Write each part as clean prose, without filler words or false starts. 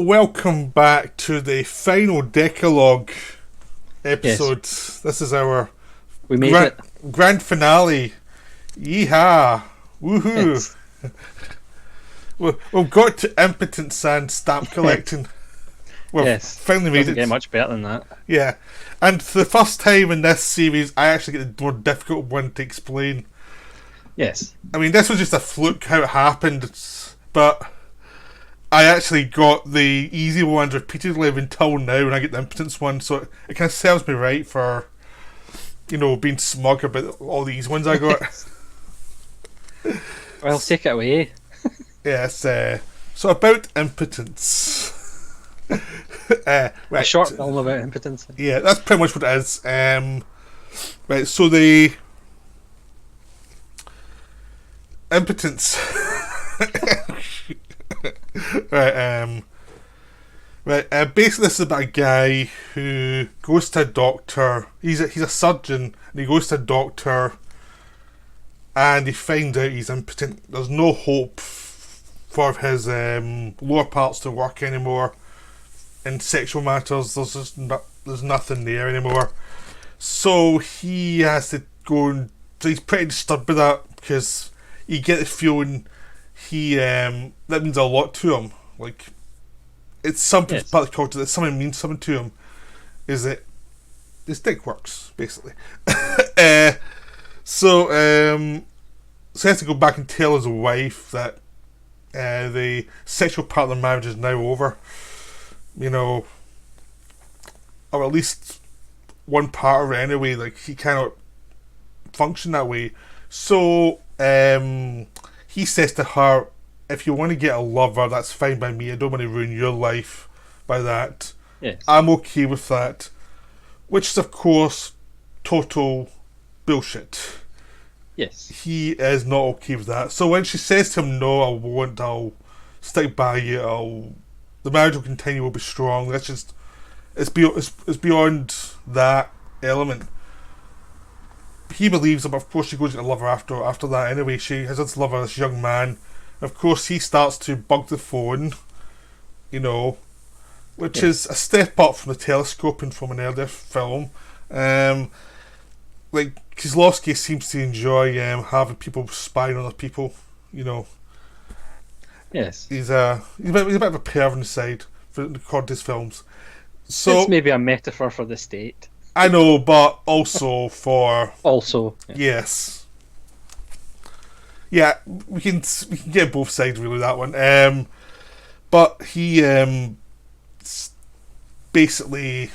Welcome back to the final Decalogue Yes, episode. This is our we made grand, it. grand finale. Yeehaw! Woohoo! Yes, We've got to impotence and stamp collecting. We've yes. finally made Doesn't it. get much better than that. Yeah. And for the first time in this series, I actually get the more difficult one to explain. Yes, I mean, this was just a fluke how it happened, but I actually got the easy ones repeatedly until now, and I get the impotence one, so it kind of serves me right for, being smug about all these ones I got. well, take it away. Yes, so about impotence. A Right, short film about impotence. yeah, that's pretty much what it is. Right, so the impotence. right, basically, this is about a guy who goes to a doctor. He's a surgeon, and he goes to a doctor, and he finds out he's impotent. There's no hope for his lower parts to work anymore in sexual matters. There's nothing there anymore. So he has to go and. So he's pretty disturbed by that because you get the feeling that means a lot to him. Like, it's something Yes, part of the culture that something means something to him. Is that his dick works basically? uh, so so he has to go back and tell his wife that the sexual part of the marriage is now over. Or at least one part of it anyway. Like, he cannot function that way. So he says to her, if you want to get a lover, that's fine by me. I don't want to ruin your life by that. yes, I'm okay with that. Which is, of course, total bullshit. yes, He is not okay with that. So when she says to him, no, I won't, I'll stick by you, the marriage will continue, will be strong. That's just, it's beyond that element. He believes him, of course she goes to love her after that anyway. She has this lover, this young man. Of course he starts to bug the phone, which is a step up from the telescoping from an earlier film. Like, Kieslowski seems to enjoy having people spying on other people. yes. He's a bit of a perv on the side for recording his films. It's So maybe a metaphor for the state. I know, but also for Also, yes, yeah, we can get both sides really with that one. But he basically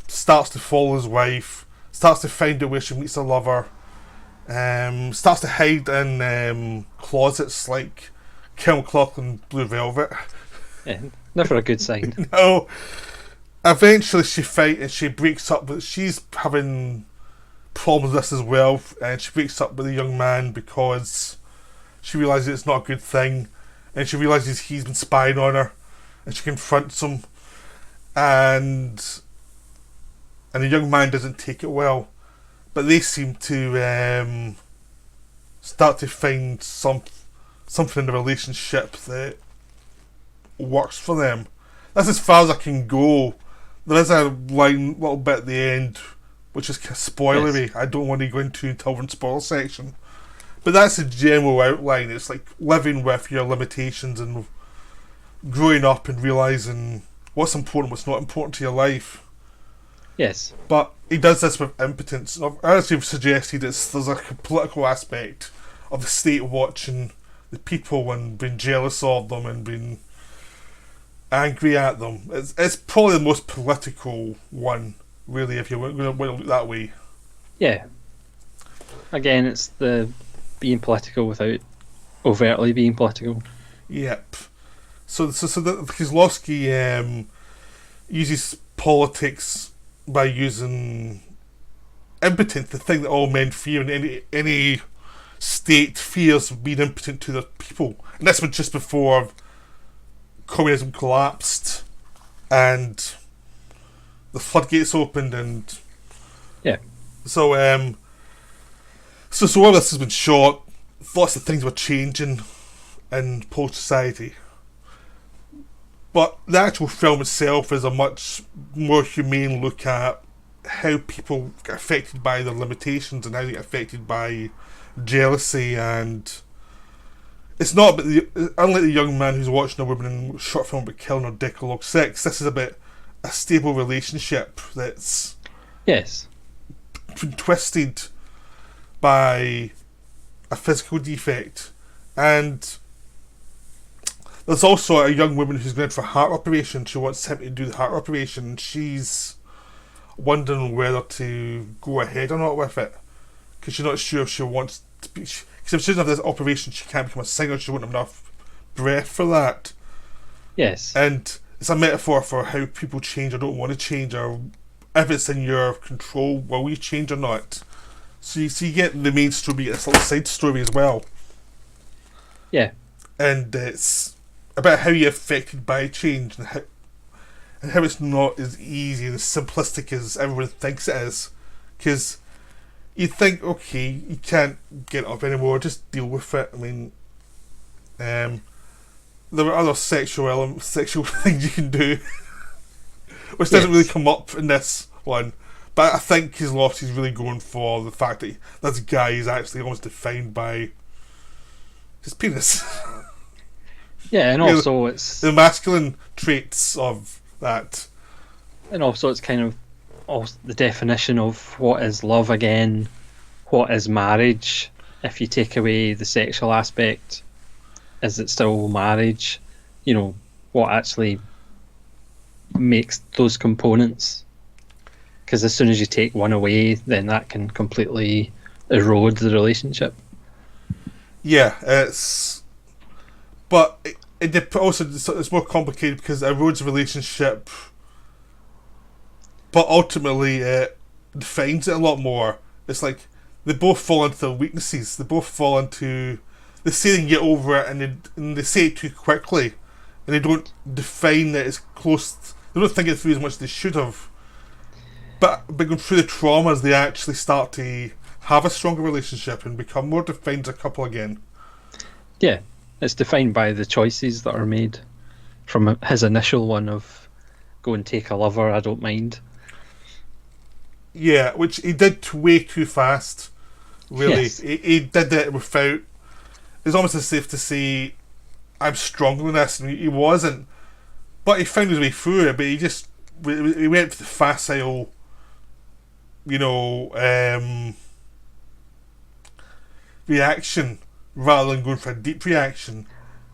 starts to follow his wife, starts to find out where she meets her lover, starts to hide in closets like Kim Clock and Blue Velvet. yeah, never a good sign. No, eventually she breaks up, but she's having problems with this as well, and she breaks up with a young man because she realises it's not a good thing, and she realises he's been spying on her, and she confronts him, and the young man doesn't take it well, but they seem to start to find something in the relationship that works for them. That's as far as I can go. There is a little bit at the end which is spoilery. Yes, I don't want to go into until we're in spoiler section. But that's the general outline. It's like living with your limitations and growing up and realising what's important, what's not important to your life. yes, But he does this with impotence. As you've suggested, there's a political aspect of the state watching the people and being jealous of them and being angry at them. It's probably the most political one, really, if you want to look that way. yeah. Again, it's the being political without overtly being political. Yep. So Kieslowski uses politics by using impotence, the thing that all men fear, and any state fears being impotent to their people. And this was just before communism collapsed and the floodgates opened, and Yeah, so while this has been shot, lots of things were changing in Polish society. But the actual film itself is a much more humane look at how people get affected by their limitations and how they get affected by jealousy. And it's not about unlike the young man who's watching a woman in a short film about killing or Decalogue sex, this is about a stable relationship that's Yes. been twisted by a physical defect. And there's also a young woman who's going for a heart operation. She wants him to do the heart operation, and she's wondering whether to go ahead or not with it, because she's not sure if she wants to be. Because if she doesn't have this operation, she can't become a singer. She won't have enough breath for that. Yes. And it's a metaphor for how people change or don't want to change, or if it's in your control, will you change or not? So you get the main story, it's a little side story as well. Yeah. And it's about how you're affected by change, and how it's not as easy and as simplistic as everyone thinks it is. Because you think, okay, you can't get up anymore, just deal with it. I mean, there are other sexual things you can do, which doesn't really come up in this one. But I think Kieslowski's really going for the fact that this guy is actually almost defined by his penis. Yeah, and also it's the masculine traits of that. And also it's kind of also the definition of what is love again, what is marriage. If you take away the sexual aspect, is it still marriage? You know, what actually makes those components? Because as soon as you take one away, then that can completely erode the relationship. Yeah, but it also it's more complicated because it erodes a relationship, but ultimately it defines it a lot more. It's like they both fall into their weaknesses. They both fall into, they say they can get over it, and they say it too quickly, and they don't define it as close. They don't think it through as much as they should have. But going through the traumas, they actually start to have a stronger relationship and become more defined as a couple again. Yeah, it's defined by the choices that are made from his initial one of go and take a lover, I don't mind. Yeah, which he did way too fast, really. Yes. He did it without... It's almost as safe to say, I'm stronger than this, and he wasn't. But he found his way through it, but he went for the facile, reaction rather than going for a deep reaction.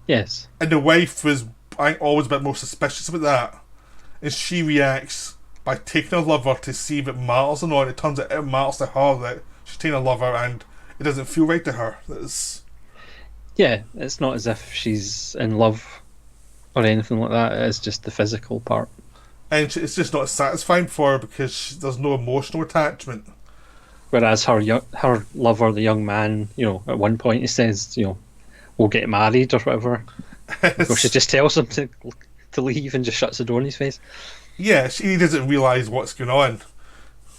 Yes. And the wife was, I think, always a bit more suspicious about that. And she reacts by taking a lover to see if it matters or not. It turns out it matters to her that she's taking a lover and it doesn't feel right to her. Yeah, it's not as if she's in love or anything like that. It's just the physical part. And it's just not satisfying for her because there's no emotional attachment. Whereas her lover, the young man, at one point he says, we'll get married or whatever. Of course, she just tells him to leave and just shuts the door in his face. Yeah, he doesn't realise what's going on.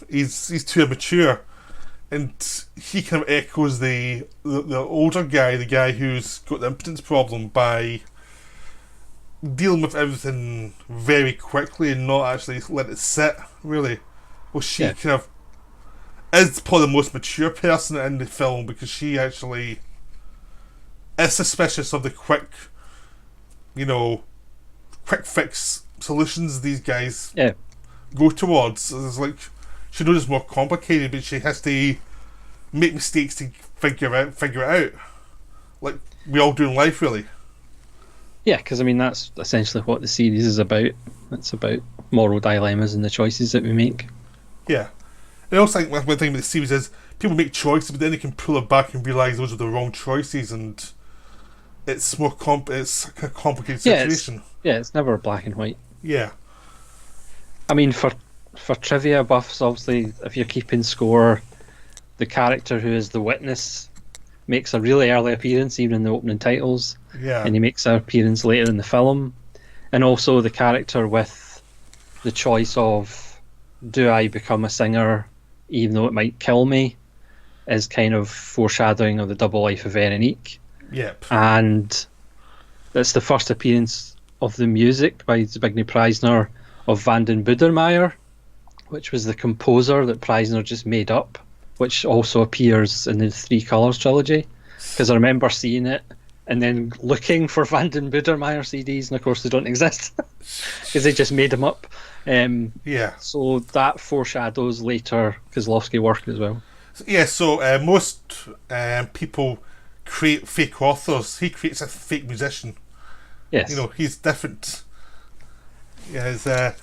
He's too immature. And he kind of echoes the older guy, the guy who's got the impotence problem, by dealing with everything very quickly and not actually let it sit, really. Well, she kind of is probably the most mature person in the film because she actually is suspicious of the quick fix solutions these guys go towards. It's like she knows it's more complicated, but she has to make mistakes to figure it out, like we all do in life, really. Yeah, because that's essentially what the series is about. It's about moral dilemmas and the choices that we make. Yeah. I also think one thing with the series is people make choices, but then they can pull it back and realise those are the wrong choices, and it's more it's a complicated situation. It's never black and white. Yeah. For trivia buffs, obviously, if you're keeping score, the character who is the witness makes a really early appearance, even in the opening titles. Yeah. And he makes an appearance later in the film. And also the character with the choice of, do I become a singer even though it might kill me, is kind of foreshadowing of the double life of Veronique. Yep. And it's the first appearance of the music by Zbigniew Preisner of Van den Budermeyer, which was the composer that Preisner just made up, which also appears in the Three Colours trilogy. Because I remember seeing it and then looking for Van den Budermeyer CDs, and of course they don't exist because they just made them up. Yeah. So that foreshadows later Kozlowski work as well. Yeah, so most people create fake authors. He creates a fake musician. Yes. You know, he's different. Yeah,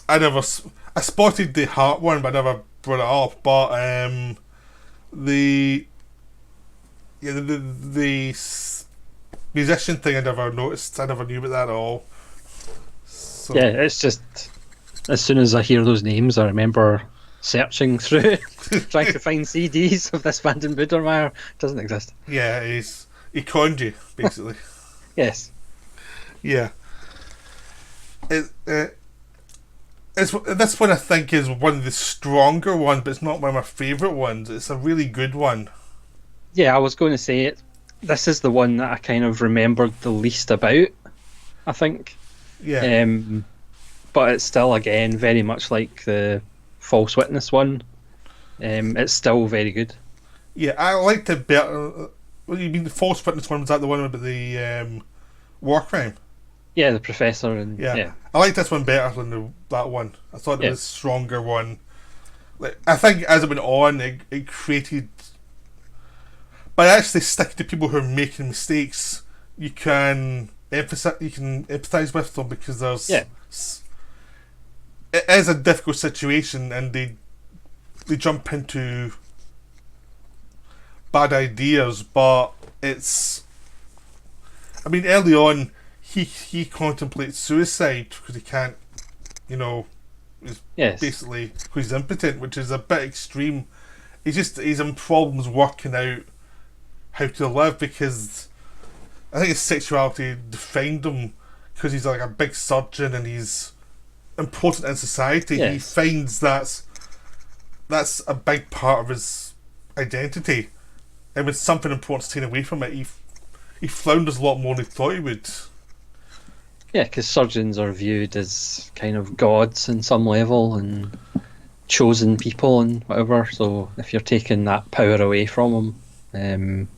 I spotted the heart one, but I never brought it up. But the musician thing I never noticed. I never knew about that at all. So, yeah, it's just as soon as I hear those names, I remember searching through, trying to find CDs of this Van den Budermeyer. It doesn't exist. Yeah, he conned you, basically. Yes. Yeah. This one I think is one of the stronger ones, but it's not one of my favourite ones. It's a really good one. Yeah, I was going to say it. This is the one that I kind of remembered the least about, I think. Yeah. But it's still, again, very much like the False Witness one. It's still very good. Yeah, I liked it better. What do you mean the False Witness one? Was that the one about the war crime? Yeah, the professor and yeah. I liked this one better than that one. I thought it was a stronger one. Like, I think as it went on, it created. By actually sticking to people who are making mistakes, you can empathise with them, because there's it is a difficult situation, and they jump into bad ideas, but it's. I mean, early on, he contemplates suicide because he can't, basically he's impotent, which is a bit extreme. He's in problems working out how to live, because I think his sexuality defined him, because he's like a big surgeon and he's important in society. He finds that's a big part of his identity, and when something important's taken away from it, he flounders a lot more than he thought he would. Yeah, because surgeons are viewed as kind of gods in some level and chosen people and whatever. So if you're taking that power away from them,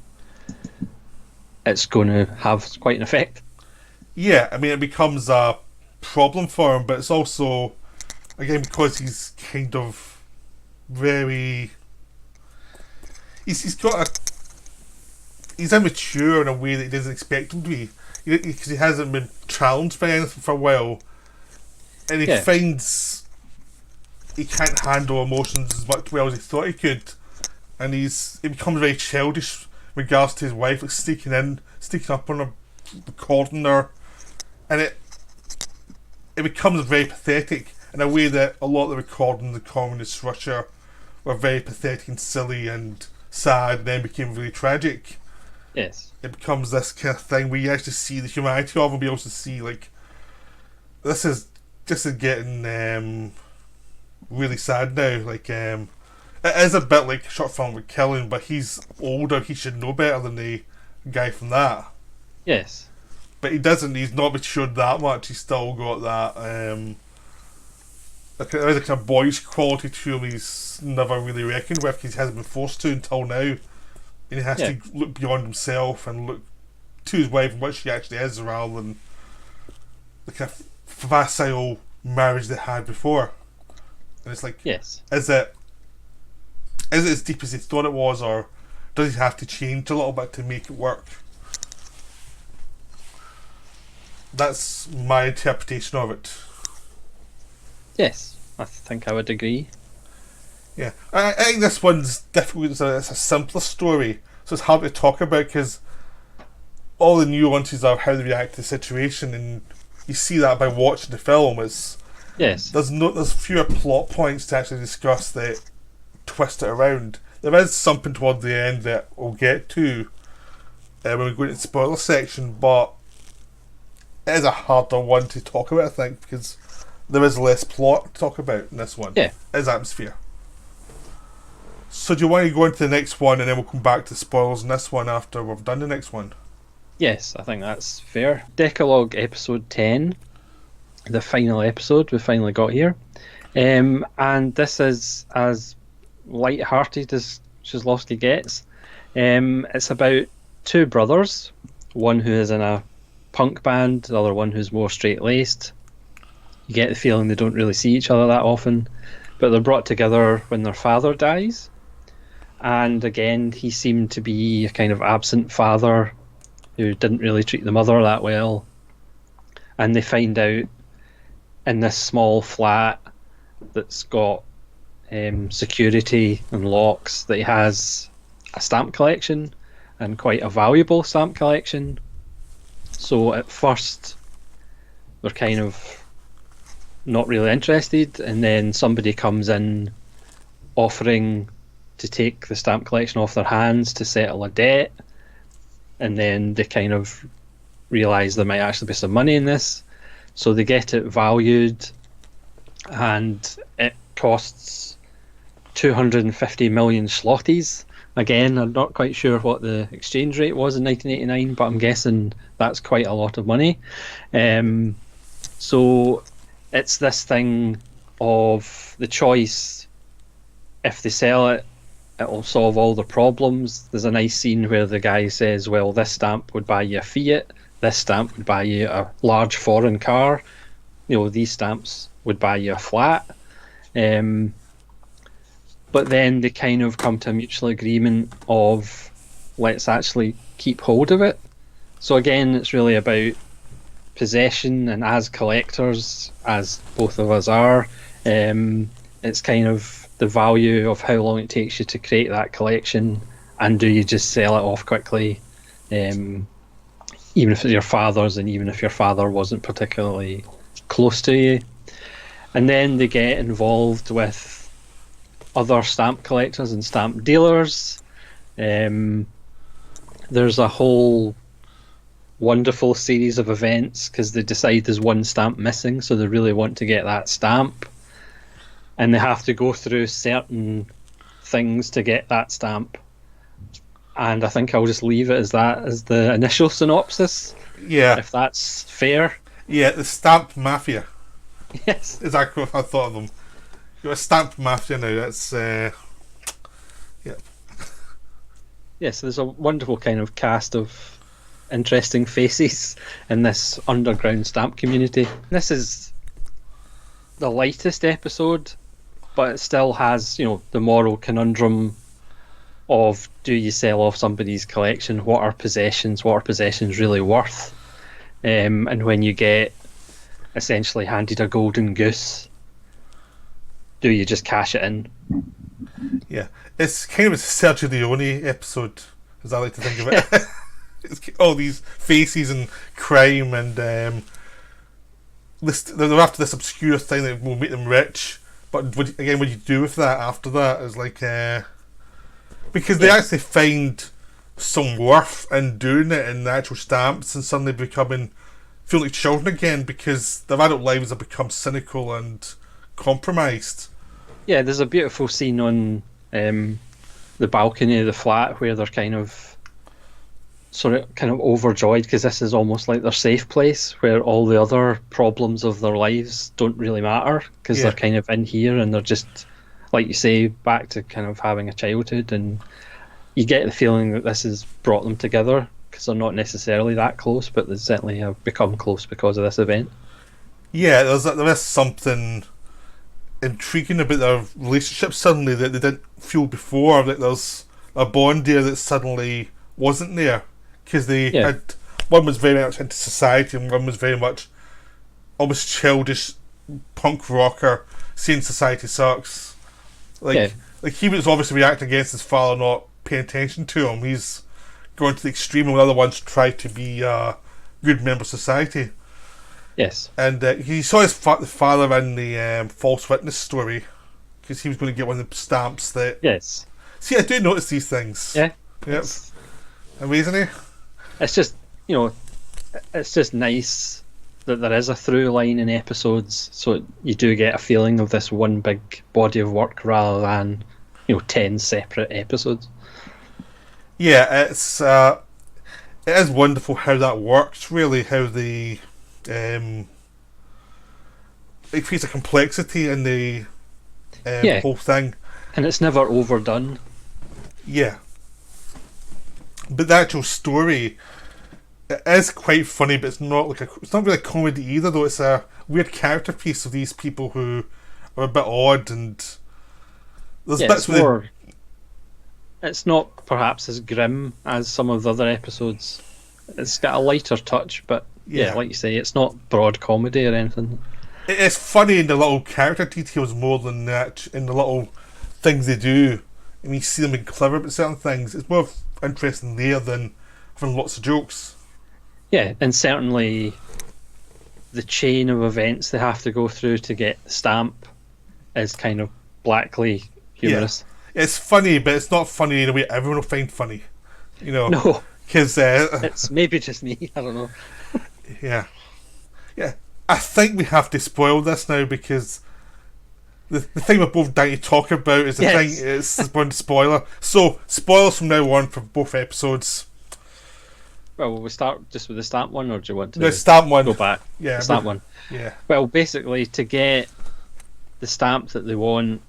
it's going to have quite an effect. Yeah, I mean, it becomes a problem for him, but it's also, again, because he's kind of very. He's immature in a way that he doesn't expect him to be, because he hasn't been challenged by anything for a while, and he finds he can't handle emotions as much well as he thought he could, and he becomes very childish in regards to his wife, like sneaking up on her, recording her, and it becomes very pathetic in a way that a lot of the recordings of communist Russia were very pathetic and silly and sad, and then became really tragic. Yes. It becomes this kind of thing where you actually see the humanity of him, be able to see, like, this is getting really sad now. Like, it is a bit like a short film with Killing, but he's older, he should know better than the guy from that. Yes. But he doesn't, he's not matured that much, he's still got that, there is a kind of boyish quality to him he's never really reckoned with, because he hasn't been forced to until now. And he has to look beyond himself and look to his wife and what she actually is, rather than the kind of facile marriage they had before. And it's like, is it as deep as he thought it was, or does he have to change a little bit to make it work? That's my interpretation of it. Yes, I think I would agree. Yeah, I think this one's difficult. It's a simpler story, so it's hard to talk about, because all the nuances of how they react to the situation, and you see that by watching the film. There's fewer plot points to actually discuss that twist it around. There is something toward the end that we'll get to when we go into the spoiler section, but it is a harder one to talk about, I think, because there is less plot to talk about in this one. Yeah, it is atmosphere. So do you want to go into the next one, and then we'll come back to spoilers in this one after we've done the next one? Yes, I think that's fair. Decalogue episode 10, the final episode we finally got here. And this is as light-hearted as Shizlowski gets. It's about two brothers, one who is in a punk band, the other one who's more straight-laced. You get the feeling they don't really see each other that often, but they're brought together when their father dies. And again, he seemed to be a kind of absent father who didn't really treat the mother that well. And they find out in this small flat that's got security and locks that he has a stamp collection, and quite a valuable stamp collection. So at first they're kind of not really interested, and then somebody comes in offering to take the stamp collection off their hands to settle a debt, and then they kind of realise there might actually be some money in this, so they get it valued, and it costs 250 million zlotys. Again, I'm not quite sure what the exchange rate was in 1989, but I'm guessing that's quite a lot of money. So it's this thing of the choice. If they sell it, it'll solve all the problems. There's a nice scene where the guy says, well, this stamp would buy you a Fiat, this stamp would buy you a large foreign car, these stamps would buy you a flat. But then they kind of come to a mutual agreement of, let's actually keep hold of it. So again, it's really about possession, and as collectors, as both of us are, it's kind of the value of how long it takes you to create that collection, and do you just sell it off quickly, even if it's your father's, and even if your father wasn't particularly close to you. And then they get involved with other stamp collectors and stamp dealers. There's a whole wonderful series of events because they decide there's one stamp missing, so they really want to get that stamp, and they have to go through certain things to get that stamp. And I think I'll just leave it as that as the initial synopsis. Yeah. If that's fair. Yeah, the stamp mafia. Yes. Exactly what I thought of them. You're a stamp mafia now. That's yeah. Yes, there's a wonderful kind of cast of interesting faces in this underground stamp community. This is the lightest episode, but it still has, the moral conundrum of, do you sell off somebody's collection? What are possessions? What are possessions really worth? And when you get essentially handed a golden goose, do you just cash it in? Yeah, it's kind of a Sergio Leone episode, as I like to think of it. It's all these faces and crime, and they're after this obscure thing that will make them rich. But what do you do with that after that? Is like because they actually find some worth in doing it in the actual stamps, and suddenly feel like children again because their adult lives have become cynical and compromised. Yeah, there's a beautiful scene on the balcony of the flat where they're kind of overjoyed because this is almost like their safe place where all the other problems of their lives don't really matter because they're kind of in here, and they're just, like you say, back to kind of having a childhood, and you get the feeling that this has brought them together because they're not necessarily that close, but they certainly have become close because of this event. Yeah, there is something intriguing about their relationship suddenly that they didn't feel before. That there's a bond there that suddenly wasn't there because they had, one was very much into society and one was very much almost childish punk rocker saying society sucks. Like he was obviously reacting against his father not paying attention to him. He's going to the extreme, and the other ones try to be a good member of society. Yes. And he saw his father in the false witness story because he was going to get one of the stamps that... Yes. See, I do notice these things. Yeah. Yep. Amazing, eh? It's just, it's just nice that there is a through line in episodes, so you do get a feeling of this one big body of work rather than, 10 separate episodes. Yeah, it's it is wonderful how that works. Really, how it creates a complexity in the Yeah, whole thing. and it's never overdone. Yeah, but the actual story, it is quite funny, but it's not really a comedy either. Though it's a weird character piece of these people who are a bit odd, and there's Yeah, bits it's where more. It's not perhaps as grim as some of the other episodes. It's got a lighter touch, but yeah, like you say, it's not broad comedy or anything. it's funny in the little character details more than that in the little things they do. And you see them being clever about certain things. It's more interesting there than having lots of jokes. Yeah, and certainly the chain of events they have to go through to get the stamp is kind of blackly humorous. Yeah. It's funny, but it's not funny in a way everyone will find funny. You know? No, Because, it's maybe just me. I don't know. yeah. Yeah. I think we have to spoil this now because the thing we're both dying to talk about is the Yes. thing is one spoiler. So, spoilers from now on for both episodes. Well, will we start just with the stamp one, or do you want to The stamp one. go back? Yeah. The stamp one. Yeah. Well, basically, to get the stamp that they want,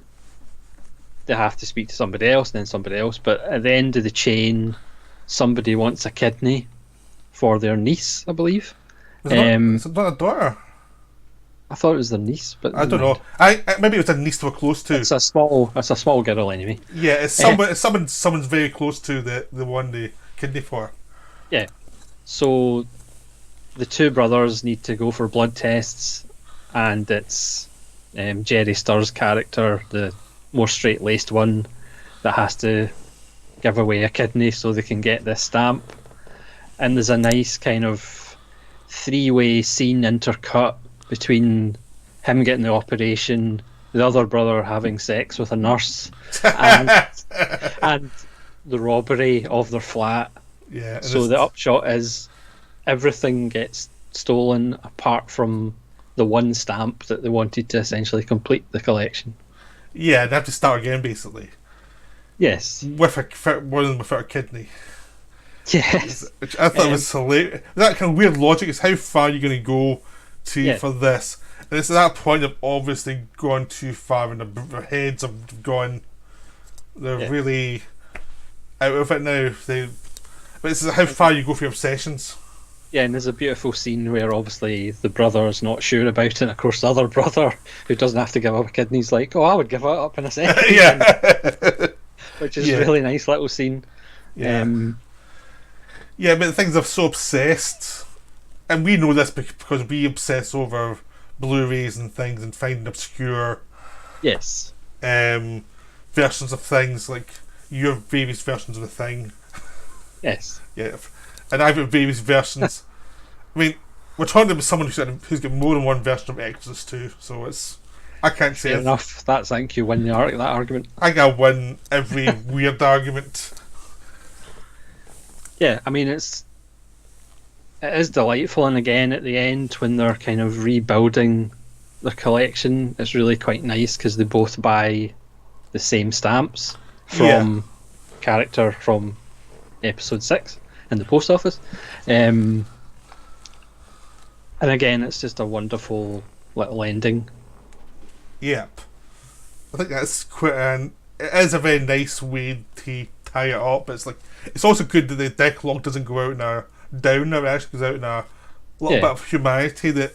they have to speak to somebody else, then somebody else. But at the end of the chain, somebody wants a kidney for their niece, I believe. It's not a daughter. I thought it was their niece, but I don't know. I maybe it was a niece they were close to. It's a small girl anyway. Yeah, it's someone's very close to the one they kidney for. Yeah. So the two brothers need to go for blood tests, and it's Jerry Sturr's character, the more straight-laced one, that has to give away a kidney so they can get this stamp. And there's a nice kind of three-way scene intercut between him getting the operation, the other brother having sex with a nurse, and the robbery of their flat. Yeah. So the upshot is everything gets stolen apart from the one stamp that they wanted to essentially complete the collection. Yeah, they have to start again basically. Yes. With one of them without a kidney. Yes. Which I thought was hilarious. That kind of weird logic is how far you're going to go for this. And it's at that point they've obviously gone too far and their heads have gone. They're really out of it now. But this is how far you go for your obsessions. Yeah, and there's a beautiful scene where obviously the brother's not sure about it, and of course the other brother, who doesn't have to give up a kidney's like, oh, I would give it up in a second. Yeah. Which is a really nice little scene. Yeah. Yeah, but the things are so obsessed, and we know this because we obsess over Blu-rays and things and finding obscure versions of things, like you have various versions of the thing. Yes. Yeah, and I've got various versions. I mean, we're talking about someone who's got more than one version of Exodus 2, so I can't say Fair enough. I think you win that argument. I gotta win every weird argument. Yeah, I mean it is delightful, and again at the end when they're kind of rebuilding their collection, it's really quite nice because they both buy the same stamps from character from episode 6 in the post office, and again it's just a wonderful little ending. Yep, I think that's quite it is a very nice way to tie it up. It's like it's also good that the Decalogue doesn't go out in a downer. It actually goes out in a little bit of humanity. That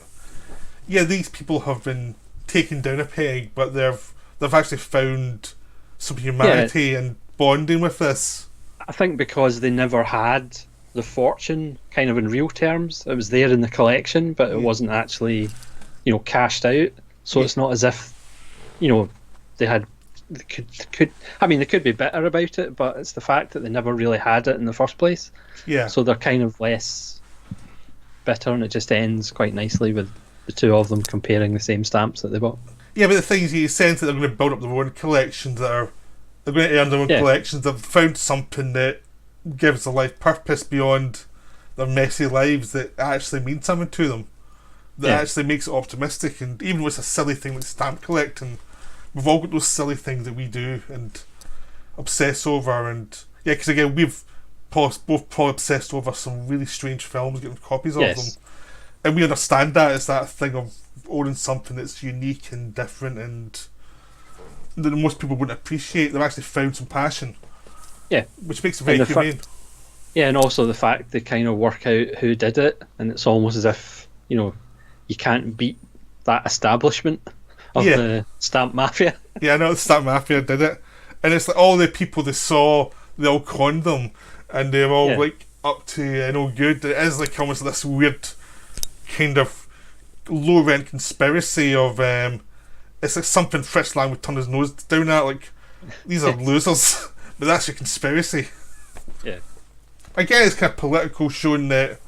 these people have been taken down a peg, but they've actually found some humanity and bonding with this. I think because they never had the fortune kind of in real terms. It was there in the collection, but it wasn't actually, cashed out. So it's not as if, they could be better about it, but it's the fact that they never really had it in the first place. Yeah. So they're kind of less bitter, and it just ends quite nicely with the two of them comparing the same stamps that they bought. Yeah, but the thing is, you sense that they're going to build up their own collections they're going to earn their own collections. They've found something that gives a life purpose beyond their messy lives that actually means something to them. That actually makes it optimistic. And even with a silly thing like stamp collecting, we've all got those silly things that we do and obsess over. And because again, both probably obsessed over some really strange films, getting copies of them. Yes. And we understand that it's that thing of owning something that's unique and different and that most people wouldn't appreciate. They've actually found some passion. Yeah. Which makes it very humane. Yeah, and also the fact they kind of work out who did it, and it's almost as if, you can't beat that establishment of the stamp mafia. Yeah, I know the stamp mafia did it. And it's like all the people they saw, they all conned them, and they're all like up to no good. It is like almost this weird kind of low rent conspiracy of it's like something Fritz Lang would turn his nose down at, like these are losers. But that's your conspiracy. Yeah. Again, it's kind of political, showing that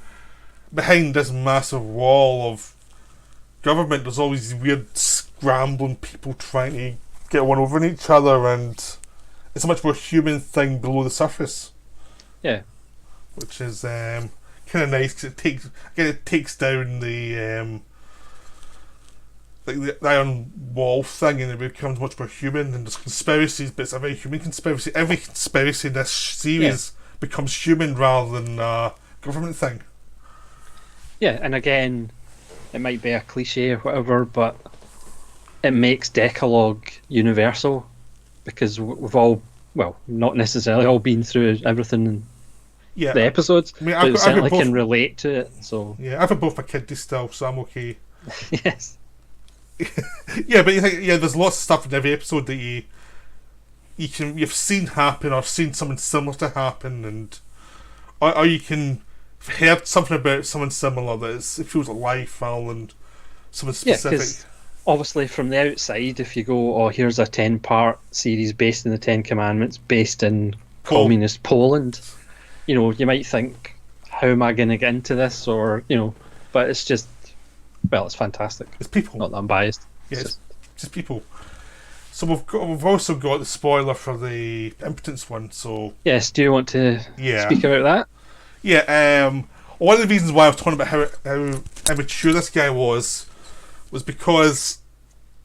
behind this massive wall of government there's always these weird scrambling people trying to get one over on each other, and it's a much more human thing below the surface. Yeah. Which is kind of nice, because it takes down the like the iron wall thing, and it becomes much more human. And there's conspiracies, but it's a very human conspiracy. Every conspiracy in this series becomes human rather than a government thing. Yeah, and again, it might be a cliche or whatever, but it makes Decalogue universal, because we've all, well, not necessarily all been through everything in the episodes, I mean, but certainly can relate to it. So yeah, I've got both my kiddies still, so I'm okay. Yes. Yeah, but you think, there's lots of stuff in every episode that you've seen happen, or seen something similar to happen, and or you can have heard something about someone similar that it feels like life rather than something specific. Yeah, because obviously from the outside, if you go, oh, here's a 10-part series based in the Ten Commandments, based in communist Poland, you might think, how am I going to get into this? Or, but it's just, well, it's fantastic. It's people. Not that I'm biased. Yeah, it's just people. So we've also got the spoiler for the Impotence one. So yes, do you want to speak about that? Yeah. One of the reasons why I was talking about how immature this guy was because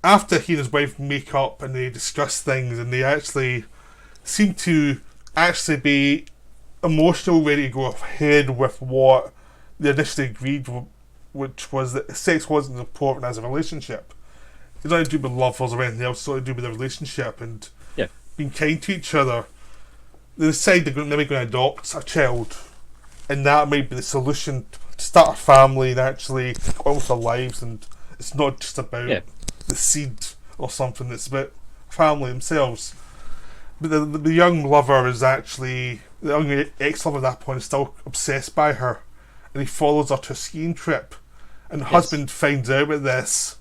after he and his wife make up and they discuss things, and they actually seem to actually be emotional, ready to go ahead with what they initially agreed, which was that sex wasn't important as a relationship. It's not to do with lovers or anything else, it's not to do with a relationship and being kind to each other. They decide they're maybe going to adopt a child, and that might be the solution to start a family and actually go on with their lives. And it's not just about the seed or something, it's about family themselves. But the young lover is actually, the young ex-lover at that point is still obsessed by her, and he follows her to a skiing trip, and the husband finds out about this,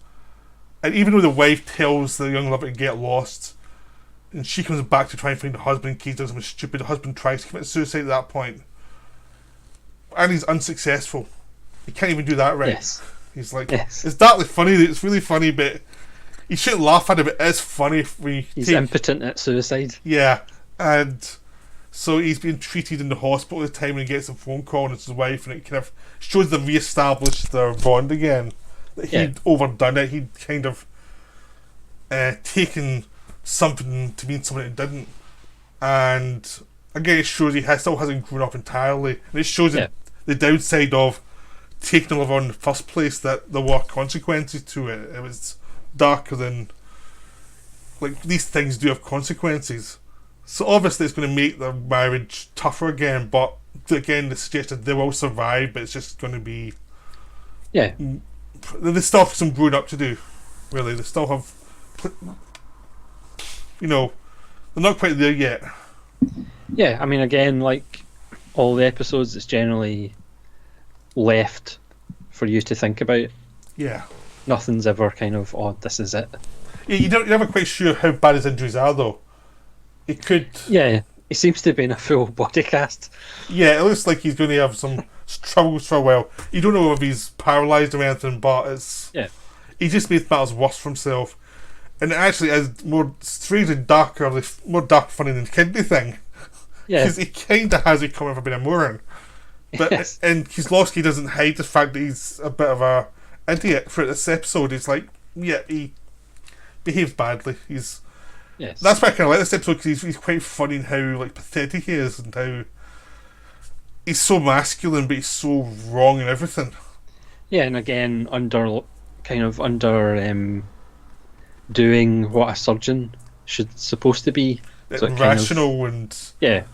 and even though the wife tells the young lover to get lost, and she comes back to try and find the husband in case he does something stupid, the husband tries to commit suicide at that point, and he's unsuccessful. He can't even do that right. He's like, it's darkly funny, it's really funny, but you shouldn't laugh at it, but it is funny if he's impotent at suicide. Yeah, and so he's being treated in the hospital at the time, and he gets a phone call, and it's his wife, and it kind of shows them re-established their bond again. That he'd overdone it, he'd kind of taken something to mean something it didn't, and again it shows he still hasn't grown up entirely, and it shows the downside of taking a lover in the first place, that there were consequences to it. It was darker than, like, these things do have consequences. So obviously it's going to make their marriage tougher again, but again they suggested they will survive, but it's just going to be they still have some growing up to do, really. They still have, they're not quite there yet. Yeah, I mean, again, like all the episodes, it's generally left for you to think about. Yeah. Nothing's ever kind of, oh, this is it. Yeah, you're never quite sure how bad his injuries are, though. It could... Yeah, he seems to be in a full body cast. Yeah, it looks like he's going to have some troubles for a while. You don't know if he's paralysed or anything, but it's... Yeah. He just makes matters worse for himself. And it actually is more strange and darker, more dark funny than the kidney thing. Yeah. Because he kind of has it coming for being a moron. But and Kieslowski doesn't hide the fact that he's a bit of a idiot for this episode. He's like, he behaves badly. That's why I kind of like this episode, because he's quite funny in how pathetic he is, and how he's so masculine, but he's so wrong in everything. Yeah, and again, under doing what a surgeon should supposed to be. So it kind of, Rational and yeah,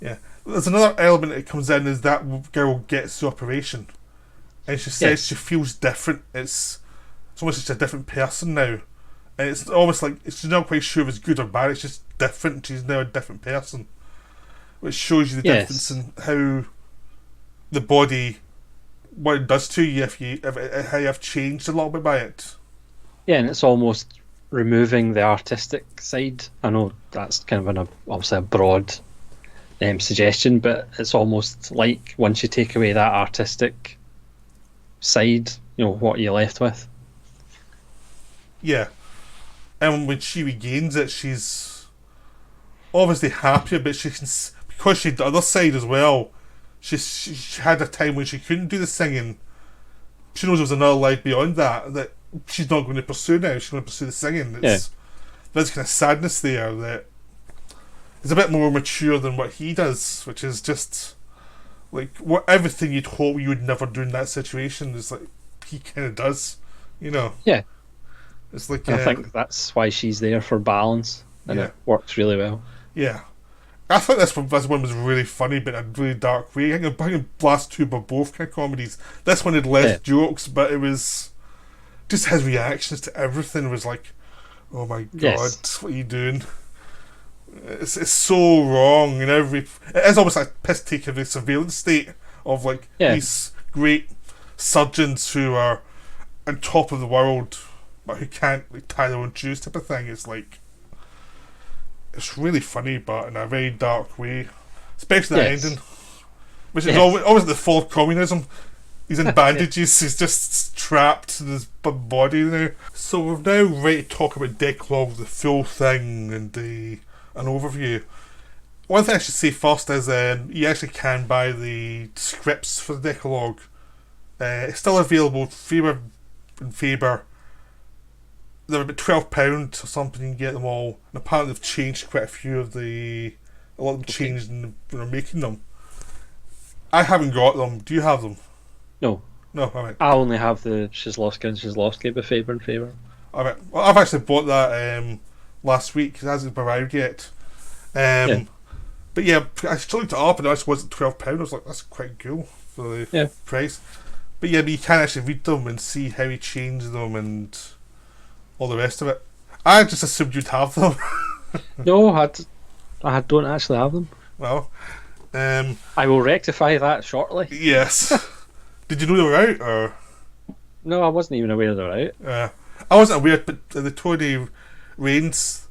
yeah. There's another element that comes in is that girl gets the operation, and she says yes, she feels different. It's almost just a different person now, and it's almost like she's not quite sure if it's good or bad. It's just different. She's now a different person, which shows you the difference in how the body, what it does to you if how you've changed a little bit by it. yeah, and it's almost removing the artistic side. I know that's kind of obviously a broad suggestion, but it's almost like once you take away that artistic side, what are you left with? Yeah, and when she regains it, she's obviously happier, but she can because she the other side as well. She had a time when she couldn't do the singing. She knows there was another life beyond that she's not going to pursue now. She's going to pursue the singing. There's kind of sadness there that is a bit more mature than what he does, which is just like everything you'd hope you would never do in that situation is like he kind of does, Yeah, It's like I think that's why she's there, for balance, and it works really well. Yeah. I thought this one was really funny, but in a really dark way. I think Blast 2 were both kind of comedies. This one had less jokes, but it was just his reactions to everything was like, oh my god, what are you doing? It's so wrong in it is almost like a piss take of the surveillance state of like these great surgeons who are on top of the world but who can't like tie their own shoes type of thing. It's like it's really funny, but in a very dark way, especially that ending, which is always the fall of communism. He's in bandages. He's just trapped in his body now. So we're now ready to talk about Decalogue, the full thing, and an overview. One thing I should say first is you actually can buy the scripts for the Decalogue. It's still available. Faber and Faber. They're about £12 or something. You can get them all. And apparently they've changed quite a few of a lot of them changed when they're making them. I haven't got them. Do you have them? No. No, alright. I only have the Shizlowski and Shizlowski by Faber and Faber. Alright. Well, I've actually bought that last week. It hasn't arrived yet. But yeah, I still looked it up and it actually wasn't £12. I was like, that's quite cool for the price. But yeah, you can actually read them and see how he changed them and all the rest of it. I just assumed you'd have them. No, I don't actually have them. Well, I will rectify that shortly. Yes. Did you know they were out, or? No, I wasn't even aware they were out. I wasn't aware, but the Tony Raines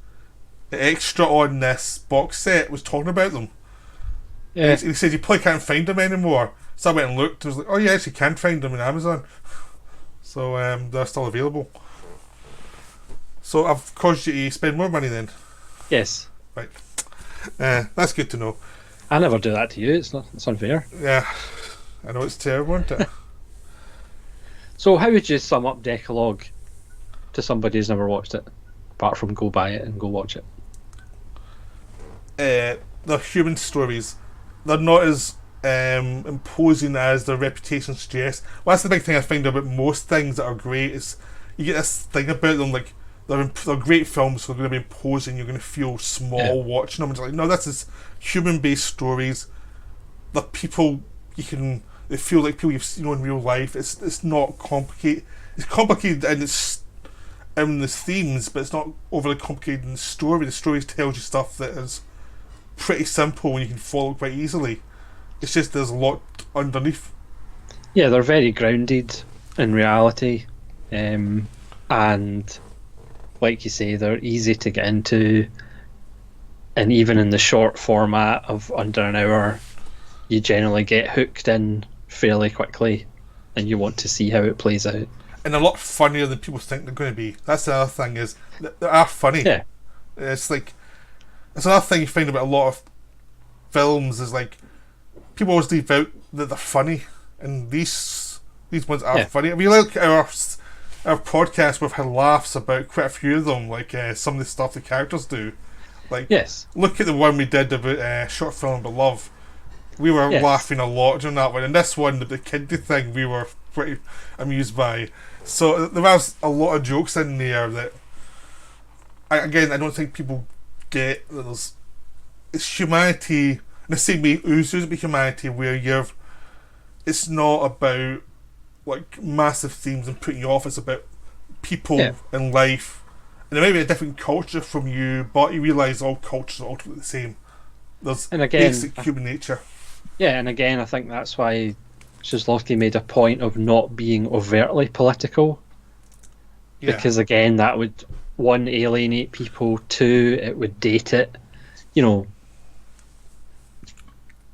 extra on this box set was talking about them. Yeah. He said you probably can't find them anymore. So I went and looked. I was like, oh yes, you can find them on Amazon. So they're still available. So I've caused you to spend more money then. Yes. Right. That's good to know. I never do that to you. It's unfair. Yeah. I know it's terrible, isn't it? So how would you sum up Decalogue to somebody who's never watched it, apart from go buy it and go watch it? They're human stories. They're not as imposing as their reputation suggests. Well, that's the big thing I find about most things that are great is you get this thing about them like they're great films, so they're going to be imposing. You're going to feel small watching them. It's like, no, this is human-based stories. The people they feel like people you've seen in real life. It's not complicated. It's complicated in the themes, but it's not overly complicated in the story. The story tells you stuff that is pretty simple and you can follow quite easily. It's just there's a lot underneath. Yeah, they're very grounded in reality, and like you say, they're easy to get into, and even in the short format of under an hour, you generally get hooked in fairly quickly and you want to see how it plays out. And a lot funnier than people think they're going to be. That's the other thing, is they are funny. Yeah. It's like, it's another thing you find about a lot of films is like, people always leave out that they're funny, and these ones are funny. I mean, like our podcast, we've had laughs about quite a few of them, like some of the stuff the characters do. Like, look at the one we did about short film about love. We were Yes. laughing a lot during that one, and this one, the kiddie thing, we were pretty amused by. So there was a lot of jokes in there that, again, I don't think people get that there's it's humanity in the same way oozes with humanity, where it's not about like massive themes and putting you off. It's about Yeah. people and life, and it may be a different culture from you, but you realise all cultures are ultimately the same. There's And again, basic human nature. yeah, and again, I think that's why Shizlowski made a point of not being overtly political, Yeah, because again, that would one alienate people, two, it would date it, you know.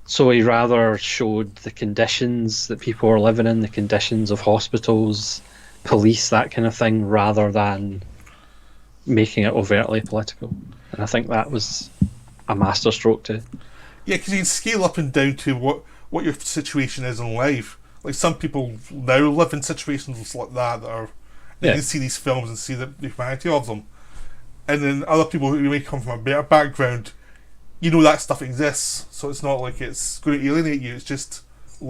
So he rather showed the conditions that people were living in, the conditions of hospitals, police, that kind of thing, rather than making it overtly political. And I think that was a masterstroke too. yeah, because you can scale up and down to what your situation is in life. Like some people now live in situations like that are. They Yeah, can see these films and see the humanity of them, and then other people who may come from a better background, you know that stuff exists, so it's not like it's going to alienate you. It's just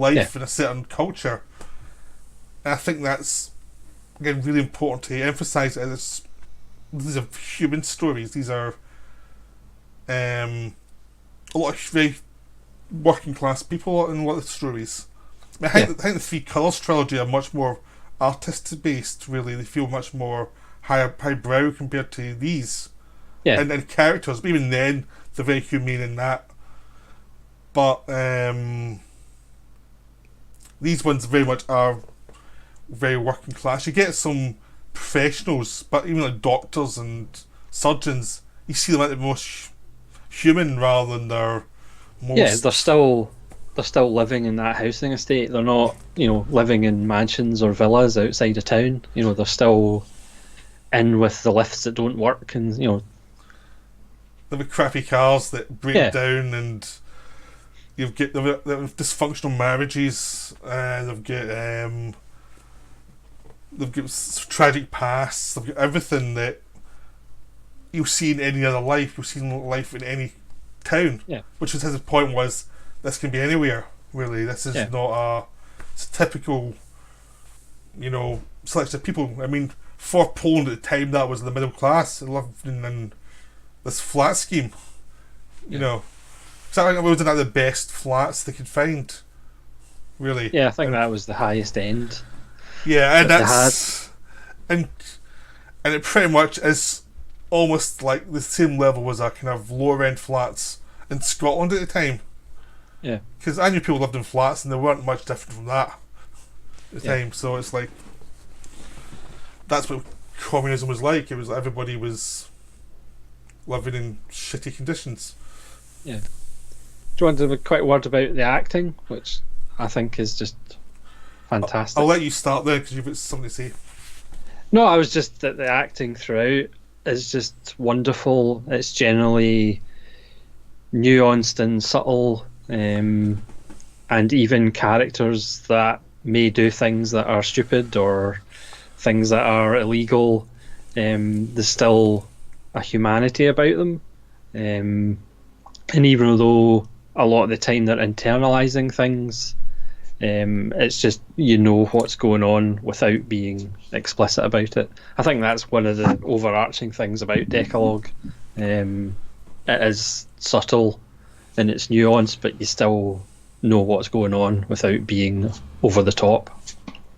yeah, life in a certain culture, and I think that's again really important to emphasize. As these are human stories. These are a lot of very working class people in a lot of stories. yeah, I think the Three Colours trilogy are much more artist based. Really, they feel much more highbrow compared to these, yeah, and characters. But even then, they're very humane in that. But these ones very much are very working class. You get some professionals, but even like doctors and surgeons, you see them at the most human rather than their yeah. most. They're still living in that housing estate. They're not, living in mansions or villas outside of town. They're still in with the lifts that don't work, and There are crappy cars that break yeah, down, and they've dysfunctional marriages. They've got tragic pasts. They've got everything that you'll see in any other life. You'll see in life in any town. yeah, Which was his point was this can be anywhere. Really, this is yeah, not it's a typical, selection of people. I mean, for Poland at the time, that was the middle class living in this flat scheme. You yeah. know, so I think it was one of the best flats they could find. Really, Yeah, I think and that was the highest end yeah, and that they had. that's and and it pretty much is almost like the same level as a kind of lower end flats in Scotland at the time. Yeah, Because I knew people lived in flats and they weren't much different from that at the yeah, time. So it's like that's what communism was like. It was like everybody was living in shitty conditions. yeah. Do you want to have a quick word about the acting, which I think is just I'll let fantastic? you start there because you've got something to say. No, I was just that the acting throughout is just wonderful. It's generally nuanced and subtle, and even characters that may do things that are stupid or things that are illegal, there's still a humanity about them. And even though a lot of the time they're internalizing things, it's just what's going on without being explicit about it. I think that's one of the overarching things about Decalogue. It is subtle in its nuance, but you still know what's going on without being over the top.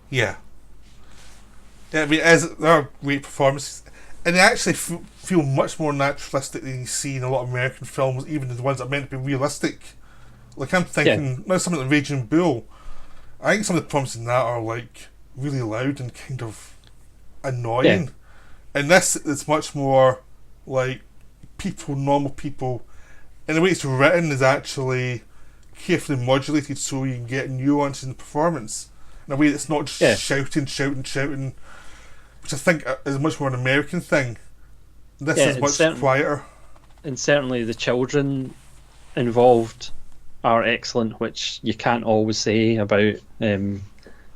Yeah. Yeah, I mean, there are great performances. And they actually feel much more naturalistic than you see in a lot of American films, even the ones that are meant to be realistic. Like, I'm Yeah, thinking, now something like Raging Bull, I think some of the performances in that are, like, really loud and kind of yeah, annoying. And this is much more like people, normal people. And the way it's written is actually carefully modulated so you can get nuance in the performance. In a way that's not just yeah, shouting, which I think is much more an American thing. This yeah. is much quieter. And certainly the children involved are excellent, which you can't always say about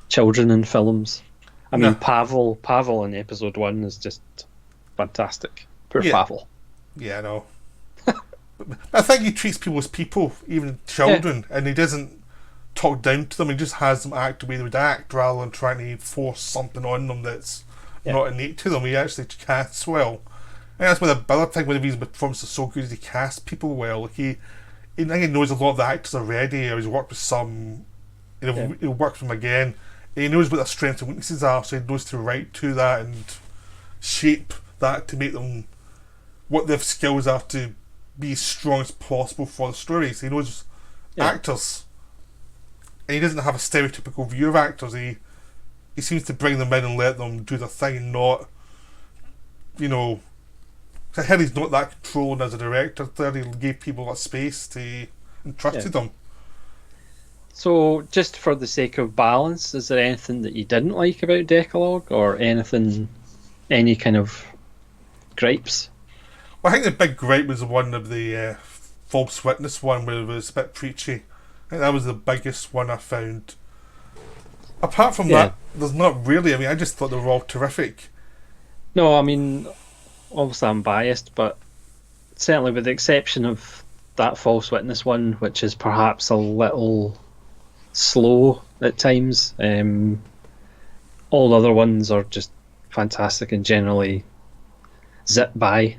children in films. I mean, No. Pavel in episode one is just fantastic. Poor Yeah. Pavel. Yeah, I know. I think he treats people as people, even children, and he doesn't talk down to them. He just has them act the way they would act, rather than trying to force something on them that's not innate to them. He actually casts well. And that's one of the other thing, one of the reasons the performance is so good is he casts people well. Like I think he knows a lot of the actors already, or he's worked with some, he'll work with them again. And he knows what their strengths and weaknesses are, so he knows to write to that and shape that to make them what their skills are to be as strong as possible for the stories. He knows actors, and he doesn't have a stereotypical view of actors. He seems to bring them in and let them do their thing, and not, I heard he's not that controlling as a director. There, he gave people a space to and trusted them. So, just for the sake of balance, is there anything that you didn't like about Decalogue, or any kind of gripes? Well, I think the big gripe was the one of the false witness one, where it was a bit preachy. I think that was the biggest one I found. Apart from that, there's not really. I mean, I just thought they were all terrific. No, I mean, obviously I'm biased, but certainly with the exception of that false witness one, which is perhaps a little slow at times, all the other ones are just fantastic and generally zip by.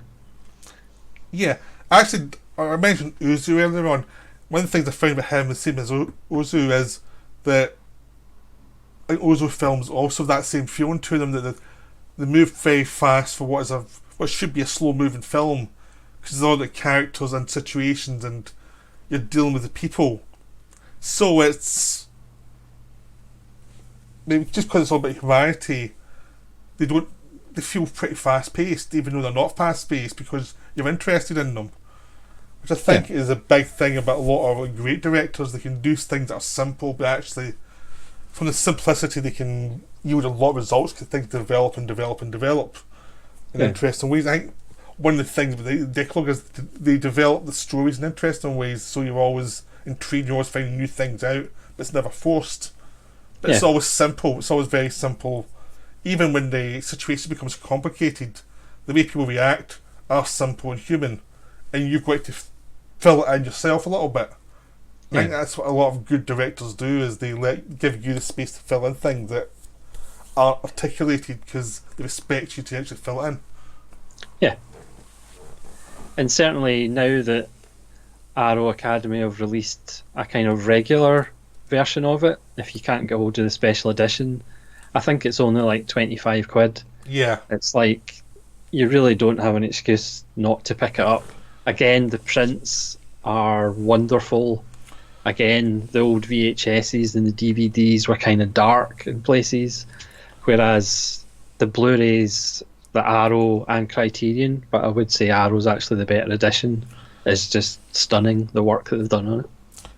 Yeah, actually, I mentioned Uzu earlier on. One of the things I found with him, the same as Ozu, is that like Ozu films also have that same feeling to them, that they move very fast for what should be a slow moving film, because there's all the characters and situations and you're dealing with the people. So it's just because it's all about humanity, they feel pretty fast paced, even though they're not fast paced, because you're interested in them. Which I think is a big thing about a lot of great directors. They can do things that are simple, but actually, from the simplicity, they can yield a lot of results because things develop in interesting ways. I think one of the things with the Decalogue is they develop the stories in interesting ways, so you're always intrigued, you're always finding new things out, but it's never forced. But it's always simple, it's always very simple. Even when the situation becomes complicated, the way people react are simple and human, and you've got to fill it in yourself a little bit. I think that's what a lot of good directors do, is they give you the space to fill in things that aren't articulated, because they respect you to actually fill it in. Yeah. And certainly now that Arrow Academy have released a kind of regular version of it, if you can't get hold of the special edition, I think it's only like 25 quid. Yeah. It's like, you really don't have an excuse not to pick it up. Again, the prints are wonderful. Again, the old VHSs and the DVDs were kind of dark in places, whereas the Blu-rays, the Arrow and Criterion, but I would say Arrow's actually the better edition, is just stunning, the work that they've done on it.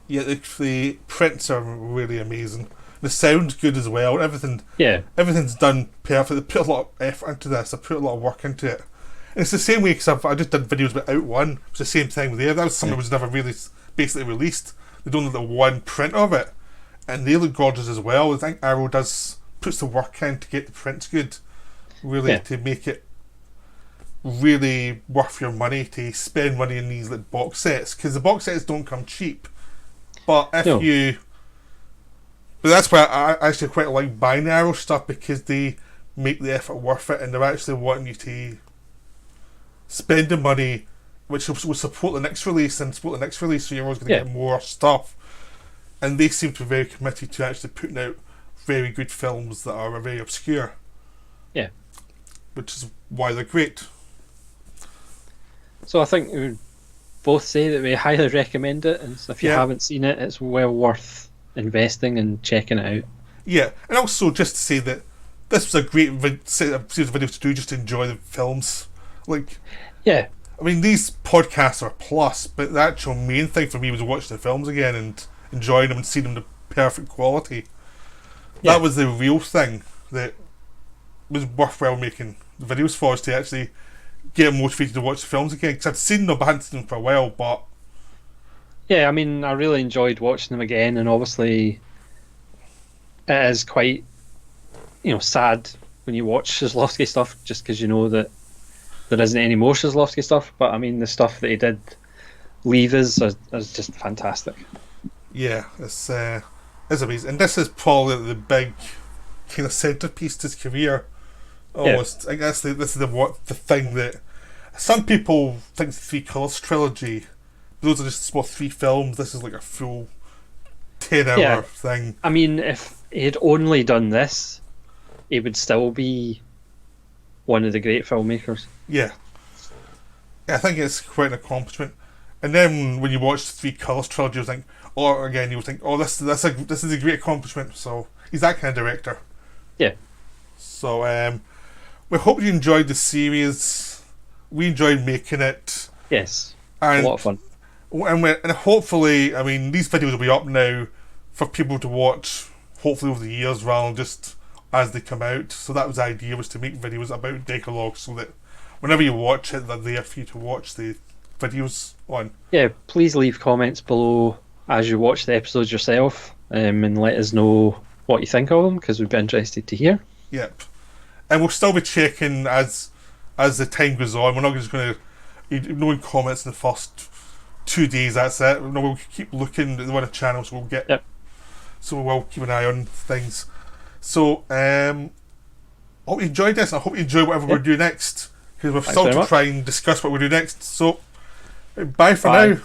Yeah, the prints are really amazing. The sound's good as well. Everything's done perfect. They put a lot of effort into this. They put a lot of work into it. And it's the same way, because I just did videos about Out One. It's the same thing there. That was something that was never really basically released. They don't have the one print of it, and they look gorgeous as well. I think Arrow puts the work in to get the prints good, really, to make it really worth your money to spend money in these like box sets, because the box sets don't come cheap. But but that's why I actually quite like buying the Arrow stuff, because they make the effort worth it, and they're actually wanting you to spend the money, which will support the next release, so you're always going to get more stuff. And they seem to be very committed to actually putting out very good films that are very obscure. Yeah. Which is why they're great. So I think we would both say that we highly recommend it, and if you haven't seen it, it's well worth investing and checking it out. Yeah, and also just to say that this was a great series of videos to do, just to enjoy the films. I mean, these podcasts are a plus, but the actual main thing for me was watching the films again and enjoying them and seeing them in the perfect quality. That was the real thing that was worthwhile making the videos for, is to actually get motivated to watch the films again, because I'd seen them, but I hadn't seen them for a while. But yeah, I mean, I really enjoyed watching them again, and obviously it is quite, sad when you watch Szaflowski stuff, just because you know that there isn't any more Szaflowski stuff. But I mean, the stuff that he did levers are just fantastic. Yeah, it's amazing, and this is probably the big kind of centerpiece to his career. Almost, I guess this is the thing that some people think the Three Colours trilogy. Those are just small 3 films. This is like a full 10-hour thing. I mean, if he had only done this, he would still be one of the great filmmakers. Yeah, I think it's quite an accomplishment. And then when you watch the Three Colours trilogy, you think, this is a great accomplishment. So he's that kind of director. Yeah. So we hope you enjoyed the series. We enjoyed making it. Yes, and a lot of fun. And hopefully, I mean, these videos will be up now for people to watch, hopefully over the years, rather than just as they come out. So that was the idea, was to make videos about Decalogue, so that whenever you watch it, they're there for you to watch the videos on. Yeah, please leave comments below as you watch the episodes yourself, and let us know what you think of them, because we'd be interested to hear. Yep. And we'll still be checking as the time goes on. We're not just going to ignoring comments in the first 2 days. That's it. No, we'll keep looking at the one channel, so we'll get. Yep. So we'll keep an eye on things. So I hope you enjoyed this. And I hope you enjoy whatever we're doing next, because we're still to try and discuss what we do next. So bye for now.